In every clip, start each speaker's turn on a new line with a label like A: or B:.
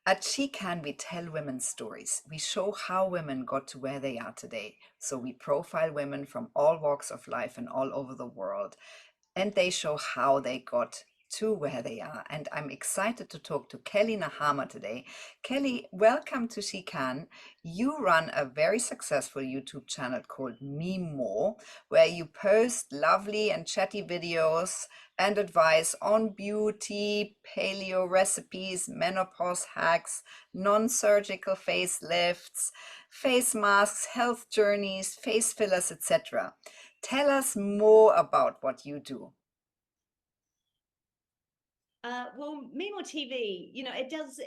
A: At She Can, we tell women's stories. We show how women got to where they are today. So we profile women from all walks of life and all over the world, and they show how they got to where they are. And I'm excited to talk to Kelly Nahama today. Kelly, welcome to She Can. You run a very successful YouTube channel called MeMore, where you post lovely and chatty videos and advice on beauty, paleo recipes, menopause hacks, non-surgical facelifts, face masks, health journeys, face fillers, etc. Tell us more about what you do.
B: Well, MeMore TV, it does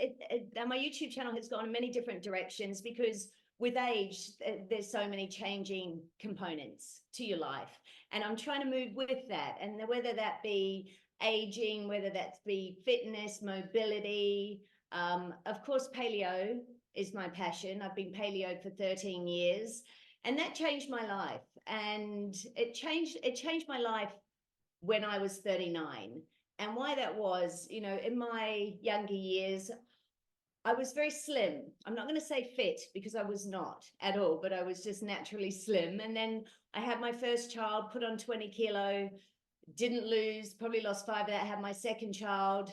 B: my YouTube channel has gone in many different directions because with age, there's so many changing components to your life. And I'm trying to move with that. And whether that be aging, whether that be fitness, mobility, of course, paleo is my passion. I've been paleo for 13 years, and that changed my life. And it changed my life when I was 39. And why that was, in my younger years, I was very slim. I'm not going to say fit because I was not at all, but I was just naturally slim. And then I had my first child, put on 20 kilo, didn't lose, probably lost 5 of that, had my second child,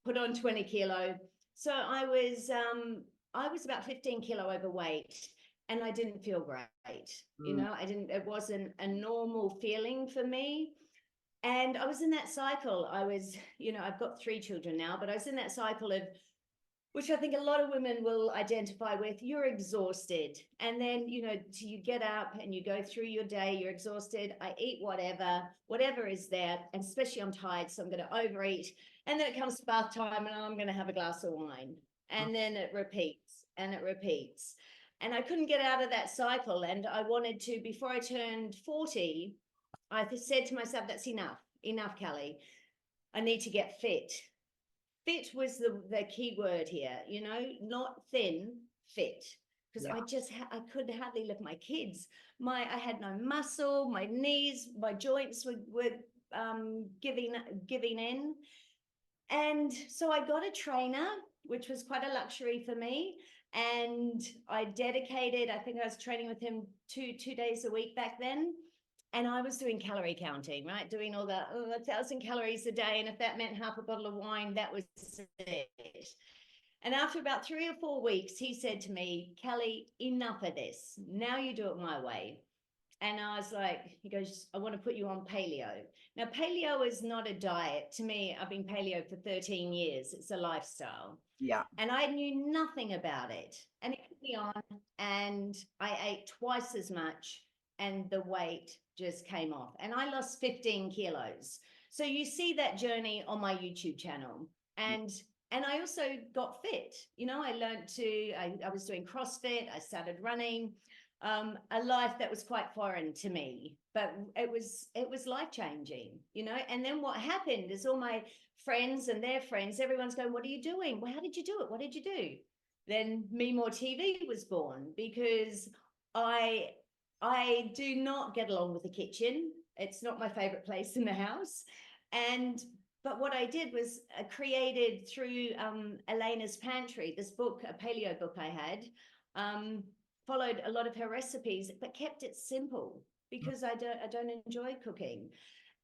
B: put on 20 kilo. So I was about 15 kilo overweight, and I didn't feel great.
A: Mm.
B: It wasn't a normal feeling for me. And I was in that cycle. I've got 3 children now, but I was in that cycle of, which I think a lot of women will identify with. You're exhausted. And then, you get up and you go through your day, you're exhausted. I eat whatever is there. And especially I'm tired, so I'm going to overeat. And then it comes to bath time and I'm going to have a glass of wine. And then it repeats and it repeats. And I couldn't get out of that cycle. And I wanted to, before I turned 40, I said to myself, that's enough, Kelly. I need to get fit. Fit was the key word here, not thin, fit. Because
A: Yeah.
B: I could hardly lift my kids. I had no muscle, my knees, my joints were giving in. And so I got a trainer, which was quite a luxury for me. And I think I was training with him two days a week back then. And I was doing calorie counting, right? Doing all that 1,000 calories a day. And if that meant half a bottle of wine, that was it. And after about 3 or 4 weeks, he said to me, Kelly, enough of this. Now you do it my way. And I was like, he goes, I want to put you on paleo. Now, paleo is not a diet. To me, I've been paleo for 13 years. It's a lifestyle.
A: Yeah.
B: And I knew nothing about it. And he put me on, and I ate twice as much, and the weight just came off. And I lost 15 kilos. So you see that journey on my YouTube channel. And I also got fit. I learned I was doing CrossFit, I started running, a life that was quite foreign to me, but it was life-changing. And then what happened is all my friends and their friends, everyone's going, what are you doing? Well, how did you do it? What did you do? Then MeMore TV was born because I I do not get along with the kitchen. It's not my favorite place in the house. But what I did was created through Elena's Pantry, this book, a paleo book I had, followed a lot of her recipes, but kept it simple because I don't enjoy cooking.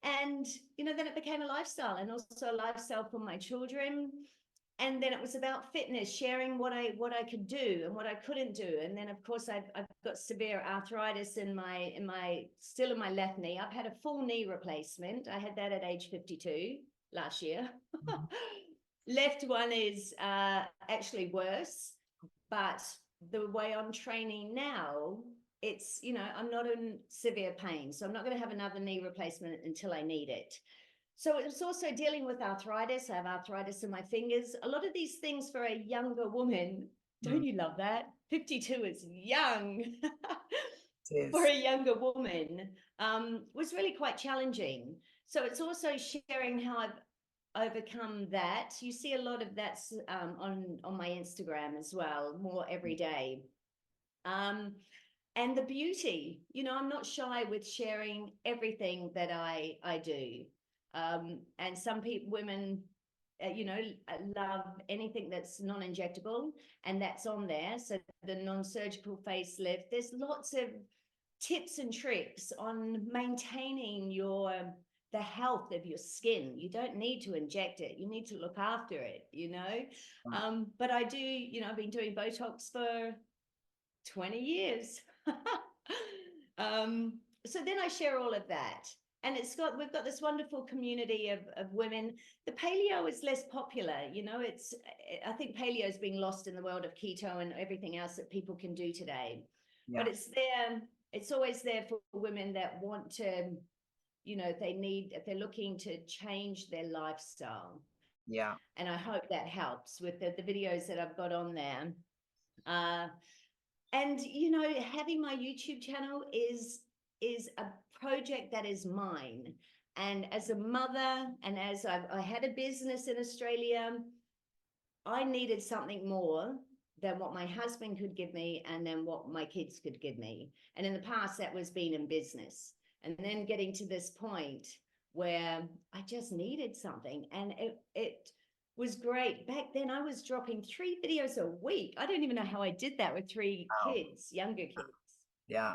B: And then it became a lifestyle, and also a lifestyle for my children. And then it was about fitness, sharing what I could do and what I couldn't do. And then of course I've got severe arthritis in my left knee. I've had a full knee replacement. I had that at age 52 last year. Left one is actually worse, but the way I'm training now, it's, I'm not in severe pain. So I'm not going to have another knee replacement until I need it. So it's also dealing with arthritis. I have arthritis in my fingers. A lot of these things for a younger woman, don't
A: Mm.
B: you love that? 52 is young.
A: It
B: For
A: is.
B: a younger woman, was really quite challenging. So it's also sharing how I've overcome that. You see a lot of that on my Instagram as well, more every day. And the beauty, I'm not shy with sharing everything that I do. And some women, I love anything that's non-injectable, and that's on there. So the non-surgical facelift, there's lots of tips and tricks on maintaining the health of your skin. You don't need to inject it. You need to look after it, But I do, I've been doing Botox for 20 years. So then I share all of that. And we've got this wonderful community of women. The paleo is less popular, I think paleo is being lost in the world of keto and everything else that people can do today.
A: Yeah.
B: But it's always there for women that want to, if they're looking to change their lifestyle.
A: Yeah.
B: And I hope that helps with the videos that I've got on there. And having my YouTube channel is a project that is mine. And as a mother, and as I had a business in Australia, I needed something more than what my husband could give me and then what my kids could give me. And in the past, that was being in business. And then getting to this point where I just needed something. And it was great. Back then, I was dropping 3 videos a week. I don't even know how I did that with 3
A: Wow.
B: kids, younger kids.
A: Yeah.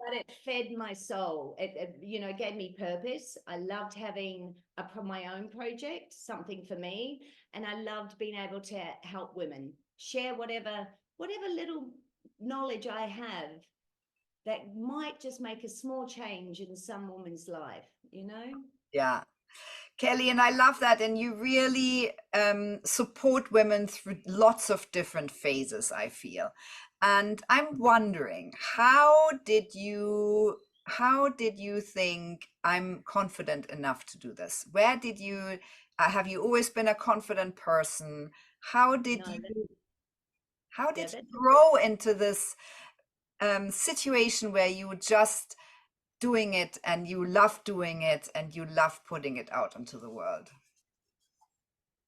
B: But it fed my soul. It gave me purpose. I loved having my own project, something for me. And I loved being able to help women share whatever little knowledge I have that might just make a small change in some woman's life,
A: Yeah. Kelly, and I love that. And you really support women through lots of different phases, I feel. And I'm wondering, how did you think I'm confident enough to do this? Where did you, have you always been a confident person? How did
B: No,
A: you,
B: yeah,
A: grow into this situation where you were just doing it and you love doing it and you love putting it out into the world?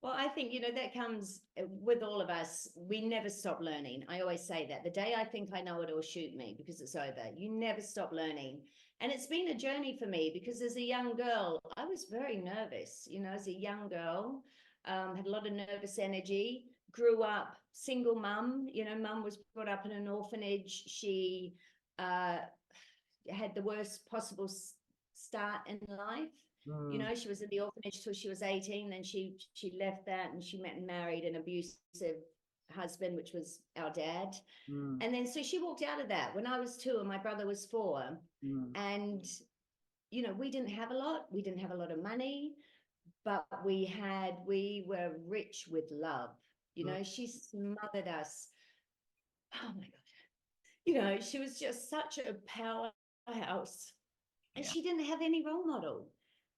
B: well, I think, that comes with all of us. We never stop learning. I always say that. The day I think I know it, will shoot me because it's over. You never stop learning. And it's been a journey for me because as a young girl, I was very nervous, as a young girl, had a lot of nervous energy, grew up single mum. Mum was brought up in an orphanage. She had the worst possible start in life. She was in the orphanage till she was 18. Then she left that and she met and married an abusive husband, which was our dad. And then so she walked out of that when I was 2 and my brother was 4. And we didn't have a lot. We didn't have a lot of money, but we were rich with love. She smothered us. Oh my God. She was just such a powerhouse. And
A: Yeah.
B: she didn't have any role model.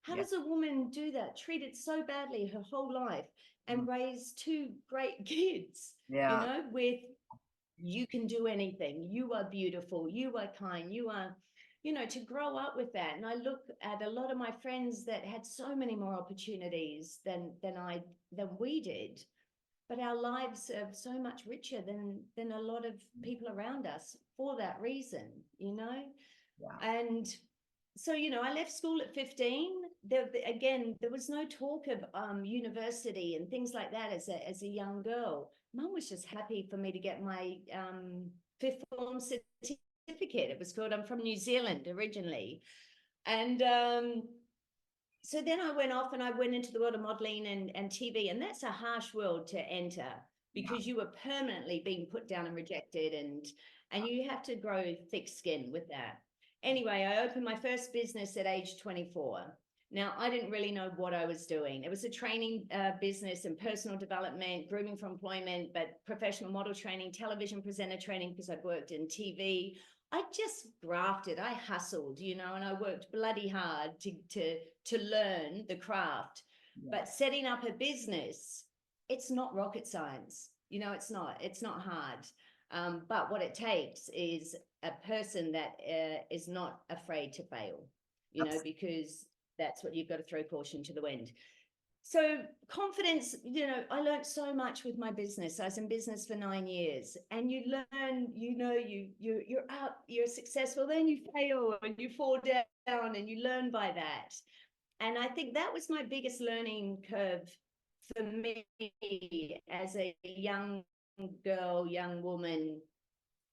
B: How
A: Yeah.
B: does a woman do that, treated so badly her whole life and raise 2 great kids,
A: Yeah.
B: with you can do anything, you are beautiful, you are kind, you are, to grow up with that. And I look at a lot of my friends that had so many more opportunities than we did, but our lives are so much richer than a lot of people around us for that reason,
A: Yeah.
B: And so, I left school at 15. There was no talk of university and things like that as a young girl. Mum was just happy for me to get my 5th form certificate. It was called, I'm from New Zealand originally. And so then I went off and I went into the world of modeling and TV. And that's a harsh world to enter because you were permanently being put down and rejected. And you have to grow thick skin with that. Anyway, I opened my first business at age 24. Now, I didn't really know what I was doing. It was a training business and personal development, grooming for employment, but professional model training, television presenter training, because I'd worked in TV. I just grafted, I hustled, and I worked bloody hard to learn the craft.
A: Yeah.
B: But setting up a business, it's not rocket science. It's not hard. But what it takes is a person that is not afraid to fail, because that's what you've got to throw caution to the wind. So confidence, I learned so much with my business. I was in business for 9 years, and you learn, you're up, you're successful, then you fail and you fall down and you learn by that. And I think that was my biggest learning curve for me as a young girl, young woman,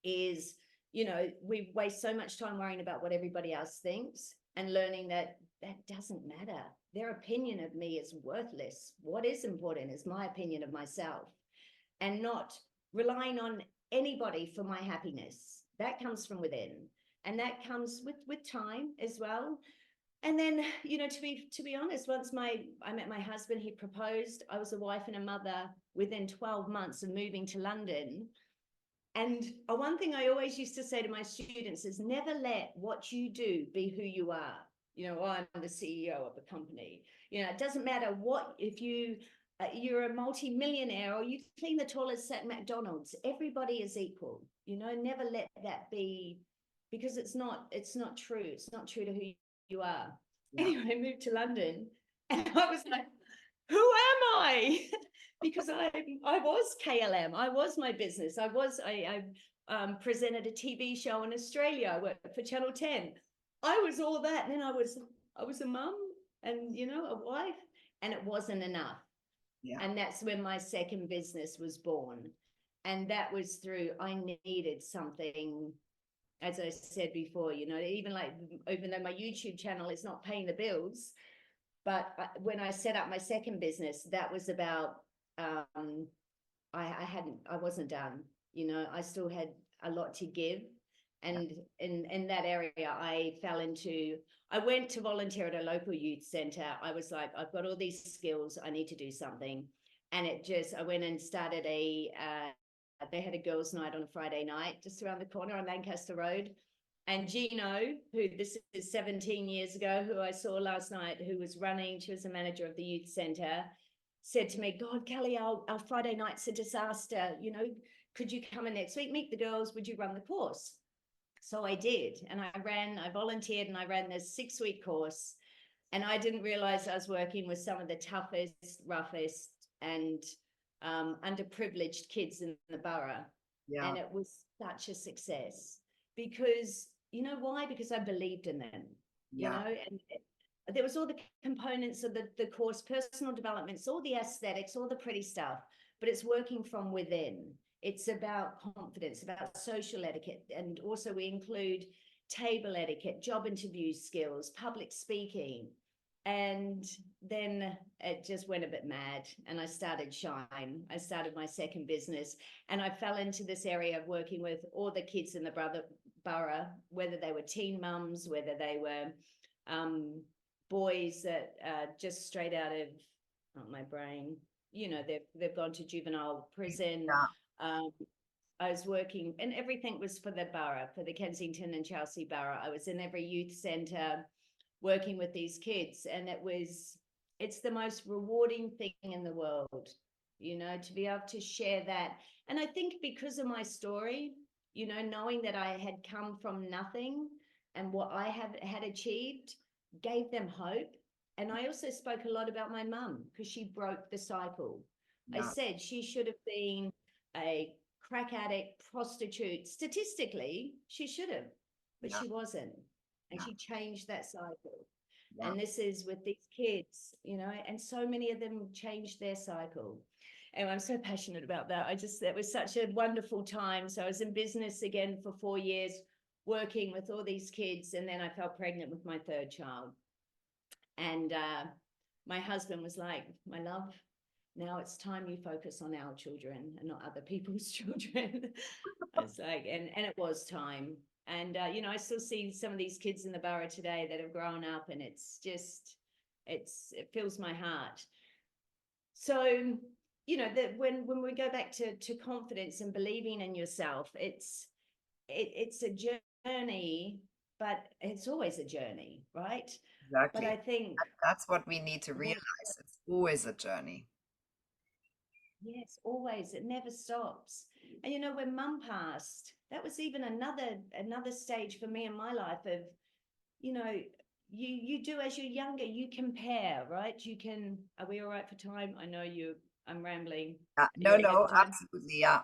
B: is, we waste so much time worrying about what everybody else thinks, and learning that that doesn't matter. Their opinion of me is worthless. What is important is my opinion of myself, and not relying on anybody for my happiness. That comes from within, and that comes with time as well. And then, to be honest, once I met my husband, he proposed. I was a wife and a mother within 12 months of moving to London. And one thing I always used to say to my students is, never let what you do be who you are. I'm the CEO of a company. It doesn't matter if you're a multi-millionaire or you clean the toilets at McDonald's. Everybody is equal. Never let that be, because it's not true. It's not true to who you are.
A: Yeah.
B: Anyway, I moved to London, and I was like, who am I? Because I was KLM. I was my business. I presented a TV show in Australia. I worked for Channel 10. I was all that. And then I was a mum and, a wife, and it wasn't enough.
A: Yeah.
B: And that's when my second business was born. And that was through, I needed something, as I said before, even though my YouTube channel is not paying the bills, but when I set up my second business, that was about, I wasn't done. I still had a lot to give. And in that area, I went to volunteer at a local youth center. I was like, I've got all these skills, I need to do something. And I went and started they had a girls' night on a Friday night just around the corner on Lancaster Road. And Gino, who this is 17 years ago, who I saw last night, who was running, she was the manager of the youth center, said to me, God, Kelly, our Friday night's a disaster. Could you come in next week, meet the girls? Would you run the course? So I did. And I volunteered, and I ran this 6-week course. And I didn't realize I was working with some of the toughest, roughest, and underprivileged kids in the borough.
A: Yeah.
B: And it was such a success, because why? Because I believed in them,
A: Yeah.
B: and there was all the components of the course, personal developments, all the aesthetics, all the pretty stuff, but it's working from within. It's about confidence, about social etiquette. And also we include table etiquette, job interview skills, public speaking. And then it just went a bit mad, and I started Shine. I started my second business, and I fell into this area of working with all the kids in the borough, whether they were teen mums, whether they were boys that just straight out of my brain, they've gone to juvenile prison.
A: Yeah.
B: I was working, and everything was for the borough, for the Kensington and Chelsea borough. I was in every youth centre working with these kids, and it's the most rewarding thing in the world, to be able to share that. And I think because of my story, knowing that I had come from nothing and what I had achieved gave them hope. And I also spoke a lot about my mum, because she broke the cycle. I
A: Yeah.
B: said she should have been a crack addict, prostitute. Statistically, she should have, but
A: Yeah.
B: she wasn't. And
A: Yeah.
B: she changed that cycle.
A: Yeah.
B: And this is with these kids, and so many of them changed their cycle. And I'm so passionate about that. That was such a wonderful time. So I was in business again for 4 years, working with all these kids. And then I fell pregnant with my third child. And my husband was like, my love, now it's time you focus on our children and not other people's children. I was like, and it was time. And, I still see some of these kids in the borough today that have grown up, and it's just, it fills my heart. So, that when we go back to confidence and believing in yourself, it's a journey, but it's always a journey, right? But I
A: Exactly.
B: think,
A: That's what we need to realize. It's always a journey.
B: yes, always, it never stops. And when mum passed, that was even another stage for me in my life of, you know, you do as you're younger, you compare, right? Are we all right for time? I know I'm rambling.
A: Yeah.
B: Are you
A: No,
B: okay
A: no,
B: for time?
A: absolutely. Yeah.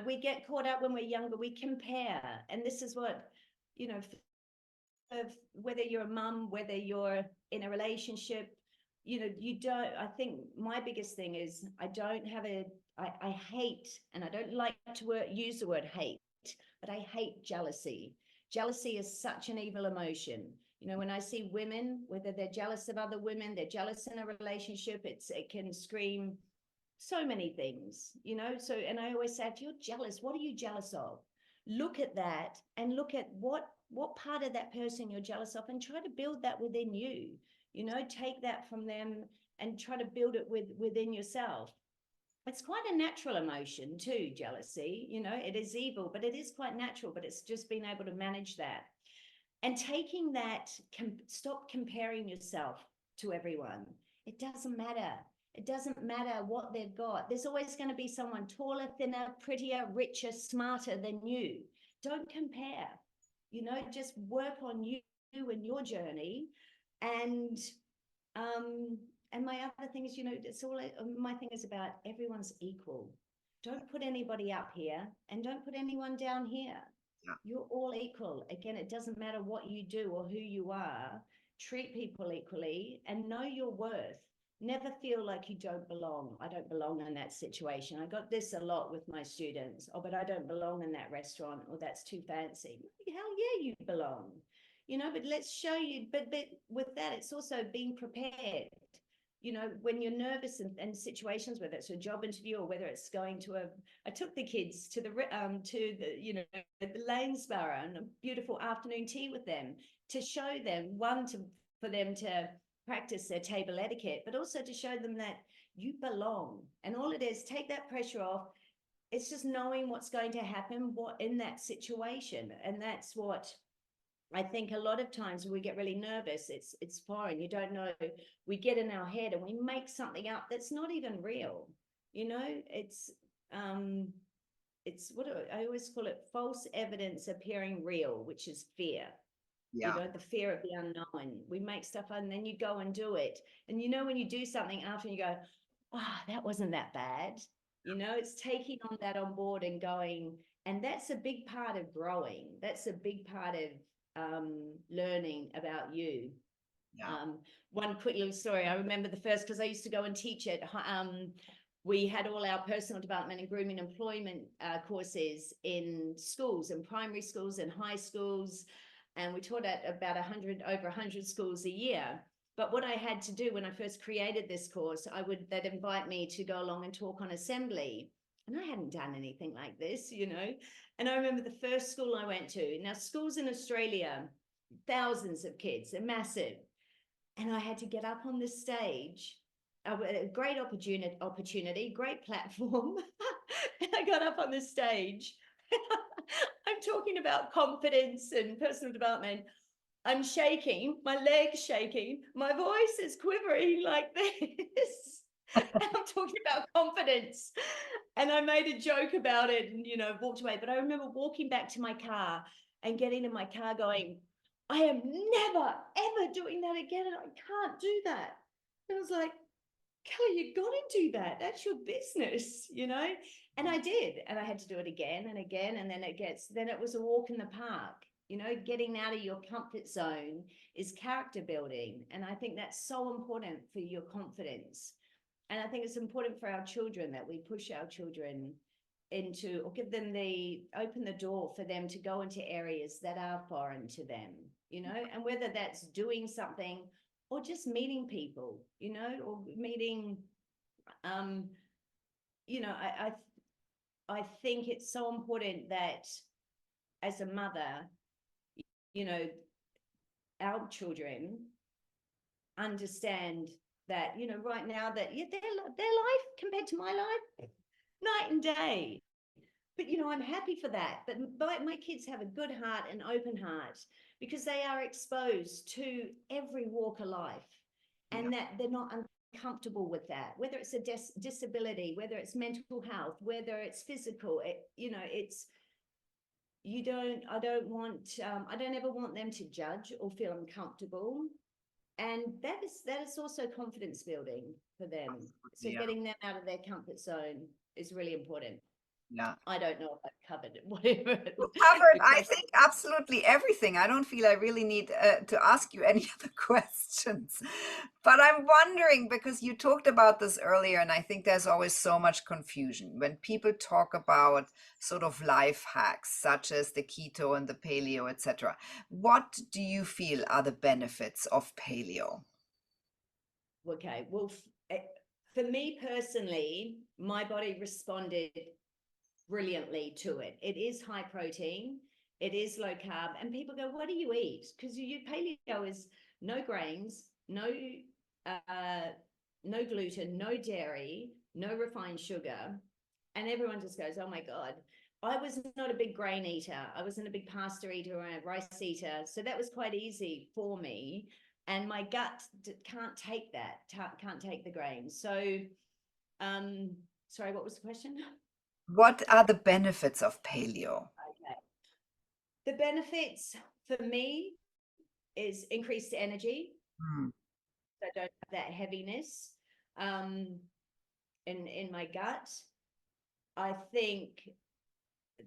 B: We get caught up when we're younger, we compare. And this is what, of whether you're a mum, whether you're in a relationship, you don't, I think my biggest thing is I don't have I hate, and I don't like to use the word hate, but I hate jealousy. Jealousy is such an evil emotion. When I see women, whether they're jealous of other women, they're jealous in a relationship, it can scream so many things, So, and I always say, if you're jealous, what are you jealous of? Look at that and look at what part of that person you're jealous of, and try to build that within you. Take that from them and try to build it within yourself. It's quite a natural emotion too, jealousy. It is evil, but it is quite natural. But it's just being able to manage that and taking that. Stop comparing yourself to everyone. It doesn't matter. It doesn't matter what they've got. There's always going to be someone taller, thinner, prettier, richer, smarter than you. Don't compare. Just work on you and your journey. And and my other thing is, it's all, my thing is about everyone's equal. Don't put anybody up here and don't put anyone down here.
A: Yeah.
B: You're all equal. Again, it doesn't matter what you do or who you are. Treat people equally and know your worth. Never feel like you don't belong. I don't belong in that situation. I got this a lot with my students. Oh, but I don't belong in that restaurant, or that's too fancy. Hell yeah, you belong. But let's show you. But with that, it's also being prepared. When you're nervous in situations, whether it's a job interview or whether it's going to I took the kids to the Lanesborough and a beautiful afternoon tea with them, to show them, for them to practice their table etiquette, but also to show them that you belong. And all it is, take that pressure off. It's just knowing what's going to happen, what in that situation. And that's what I think a lot of times when we get really nervous, it's foreign. You don't know. We get in our head and we make something up that's not even real. It's what I always call it, false evidence appearing real, which is fear.
A: Yeah.
B: The fear of the unknown. We make stuff up and then you go and do it. And when you do something after, you go, oh, that wasn't that bad. It's taking on board and going. And that's a big part of growing. That's a big part of learning about you.
A: Yeah.
B: One quick little story. I remember the first, because I used to go and teach it. We had all our personal development and grooming employment courses in schools, in primary schools and high schools. And we taught at about over 100 schools a year. But what I had to do when I first created this course, they'd invite me to go along and talk on assembly. And I hadn't done anything like this, And I remember the first school I went to. Now, schools in Australia, thousands of kids, they're massive. And I had to get up on this stage. A great opportunity, great platform. And I got up on the stage. I'm talking about confidence and personal development. I'm shaking, my legs shaking, my voice is quivering like this. And I'm talking about confidence. And I made a joke about it and, walked away. But I remember walking back to my car and getting in my car going, I am never, ever doing that again. And I can't do that. And I was like, Kelly, you got to do that. That's your business, And I did. And I had to do it again and again. And then it was a walk in the park. Getting out of your comfort zone is character building. And I think that's so important for your confidence. And I think it's important for our children that we push our children into, or open the door for them to go into areas that are foreign to them, and whether that's doing something or just meeting people, or meeting, I think it's so important that as a mother, our children understand that, right now that their life compared to my life, night and day. But, I'm happy for that. But my kids have a good heart and open heart because they are exposed to every walk of life, and that they're not uncomfortable with that, whether it's a disability, whether it's mental health, whether it's physical, I don't ever want them to judge or feel uncomfortable. And that is also confidence building for them. So getting them out of their comfort zone is really important.
A: Yeah.
B: I don't know if I've covered whatever
A: You covered,
B: the
A: I
B: question.
A: think, absolutely everything. I don't feel I really need to ask you any other questions. But I'm wondering, because you talked about this earlier, and I think there's always so much confusion when people talk about sort of life hacks, such as the keto and the paleo, etc. What do you feel are the benefits of paleo?
B: Okay, well, for me personally, my body responded brilliantly to it. It is high protein, it is low carb, and people go, "What do you eat?" Because you paleo is no grains, uh, no gluten, no dairy, no refined sugar, and everyone just goes, "Oh my god." I was not a big grain eater. I wasn't a big pasta eater or a rice eater, so that was quite easy for me. And my gut can't take that, can't take the grains. So, sorry, what was the question?
A: What are the benefits of paleo?
B: Okay. The benefits for me is increased energy.
A: Hmm.
B: So I don't have that heaviness um, in my gut. I think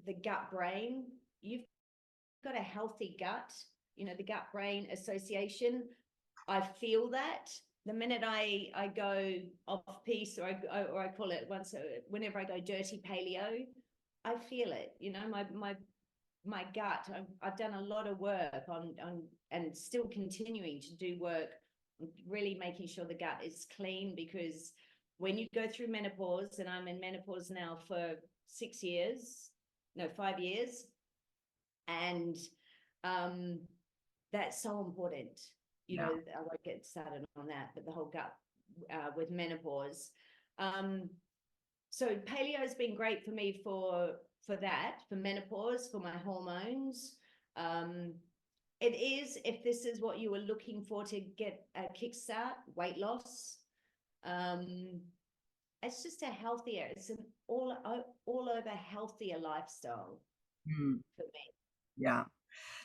B: the gut brain, you've got a healthy gut, the gut brain association. I feel that the minute I go off piece, or I call it once, whenever I go dirty paleo, I feel it. My gut. I've done a lot of work on and still continuing to do work, really making sure the gut is clean, because when you go through menopause, and I'm in menopause now for 6 years, no, 5 years, and um, that's so important.
A: Yeah.
B: I won't get started on that, but the whole gut with menopause. Um, so paleo has been great for me for that, for menopause, for my hormones. Um, it is, if this is what you were looking for to get a kickstart, weight loss. Um, it's just a healthier, it's an all over healthier lifestyle
A: Hmm.
B: for me.
A: Yeah.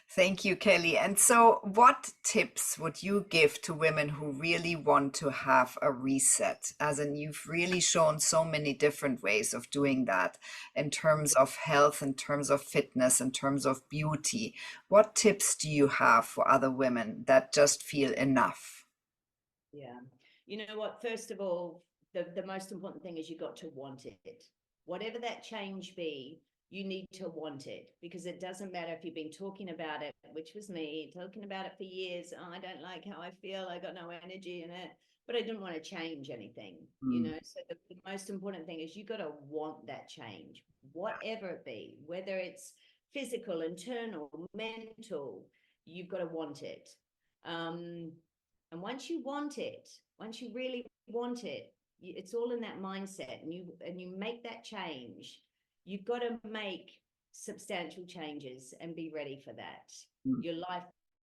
A: Thank you, Kelly. And so, what tips would you give to women who really want to have a reset? As in, you've really shown so many different ways of doing that in terms of health, in terms of fitness, in terms of beauty. What tips do you have for other women that just feel enough?
B: Yeah. You know what? First of all, the most important thing is you got to want it. Whatever that change be, you need to want it, because it doesn't matter if you've been talking about it, which was me, talking about it for years. Oh, I don't like how I feel. I got no energy in it, but I didn't want to change anything,
A: Mm,
B: So the most important thing is you got to want that change, whatever it be, whether it's physical, internal, mental, you've got to want it. Um, and once you want it, once you really want it, it's all in that mindset, and you make that change. You've got to make substantial changes and be ready for that.
A: mm,
B: Your life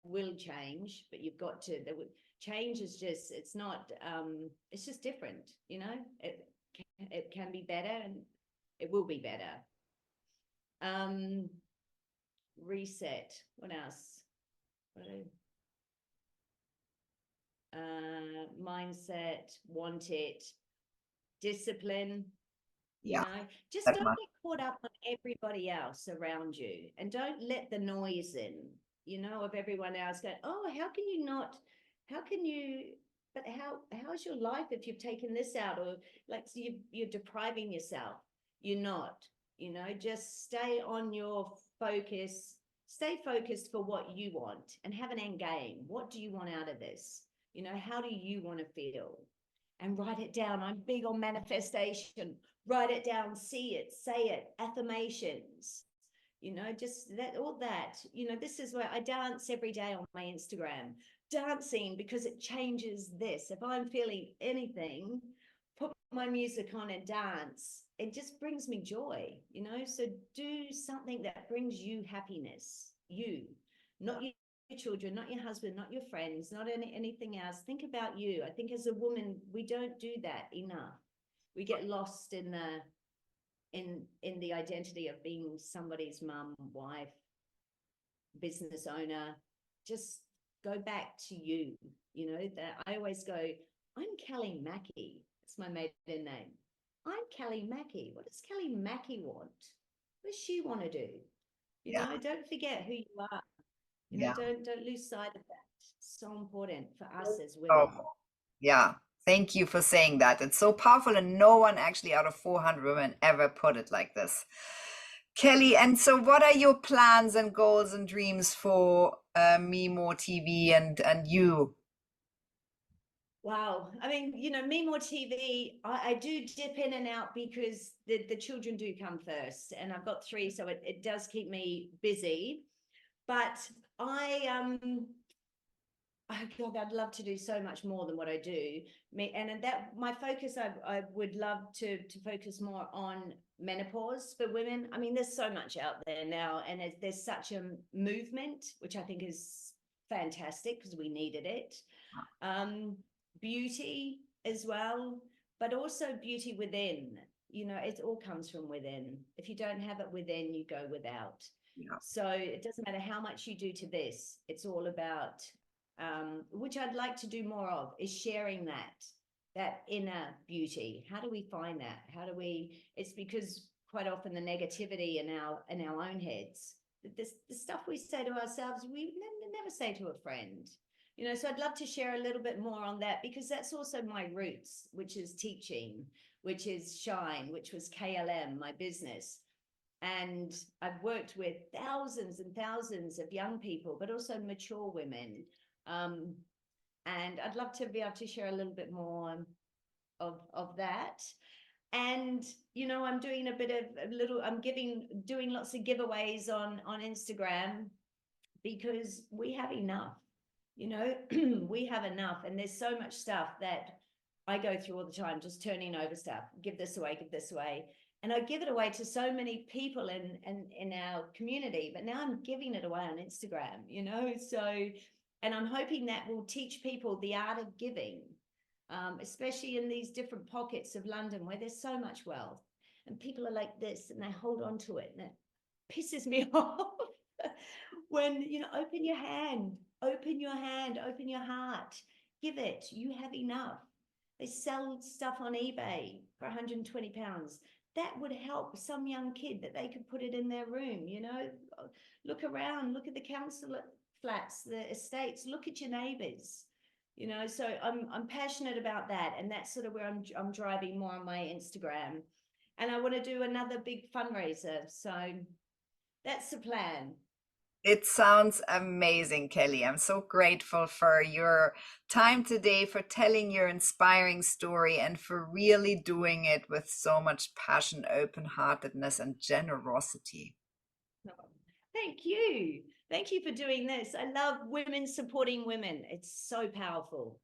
B: will change, but you've got to. Change is just. It's not. It's just different. It can be better, and it will be better. Um, reset. What else? Mindset, want it, discipline,
A: yeah,
B: just
A: that
B: don't
A: much.
B: get caught up on everybody else around you, and don't let the noise in, of everyone else going, oh, how can you not, how can you, but how's your life if you've taken this out, or like, so you're depriving yourself. You're not, just stay on your focus, stay focused for what you want, and have an end game. What do you want out of this? How do you want to feel? And write it down. I'm big on manifestation. Write it down, see it, say it, affirmations, just that, all that. This is where I dance every day on my Instagram, dancing, because it changes this. If I'm feeling anything, put my music on and dance. It just brings me joy, So do something that brings you happiness, not your children, not your husband, not your friends, not anything else. Think about you. I think as a woman, we don't do that enough. We get lost in the identity of being somebody's mum, wife, business owner. Just go back to you. That I always go, I'm Kelly Mackey. It's my maiden name. I'm Kelly Mackey. What does Kelly Mackey want? What does she want to do? You
A: Yeah,
B: know, don't forget who you are. You know,
A: yeah.
B: don't lose sight of that. It's so important for us as
A: Oh,
B: women.
A: yeah. Thank you for saying that. It's so powerful, and no one actually out of 400 women ever put it like this. Kelly, and so what are your plans and goals and dreams for MeMore TV and you?
B: Wow. I mean, you know, MeMore TV, I do dip in and out because the children do come first. And I've got three, so it does keep me busy. But oh God, I'd love to do so much more than what I do. And that my focus, I would love to focus more on menopause for women. I mean, there's so much out there now, and there's such a movement, which I think is fantastic because we needed it. Um, Beauty as well, but also beauty within. You know, it all comes from within. If you don't have it within, you go without.
A: Yeah,
B: So it doesn't matter how much you do to this, it's all about, which I'd like to do more of, is sharing that inner beauty. How do we find that? How do we? It's because quite often the negativity in our own heads, the stuff we say to ourselves, we never say to a friend. You know, so I'd love to share a little bit more on that because that's also my roots, which is teaching, which is Shine, which was KLM, my business. And I've worked with thousands and thousands of young people, but also mature women. Um, and I'd love to be able to share a little bit more of that. And you know, I'm doing a bit of a little. Doing lots of giveaways on Instagram because we have enough. You know, we have enough, and there's so much stuff that I go through all the time, just turning over stuff. Give this away, give this away. And I give it away to so many people in our community, but now I'm giving it away on Instagram, you know? So, and I'm hoping that will teach people the art of giving, especially in these different pockets of London where there's so much wealth. And people are like this and they hold on to it, and it pisses me off. When, you know, open your hand, open your hand, open your heart, give it. You have enough. They sell stuff on eBay for £120. That would help some young kid that they could put it in their room. You know, look around, look at the council flats, the estates, look at your neighbors. You know, so I'm passionate about that, and that's sort of where I'm driving more on my Instagram. And I want to do another big fundraiser, so that's the plan.
A: it sounds amazing, Kelly. I'm so grateful for your time today, for telling your inspiring story, and for really doing it with so much passion, open-heartedness, and generosity.
B: Thank you. Thank you for doing this. I love women supporting women. It's so powerful.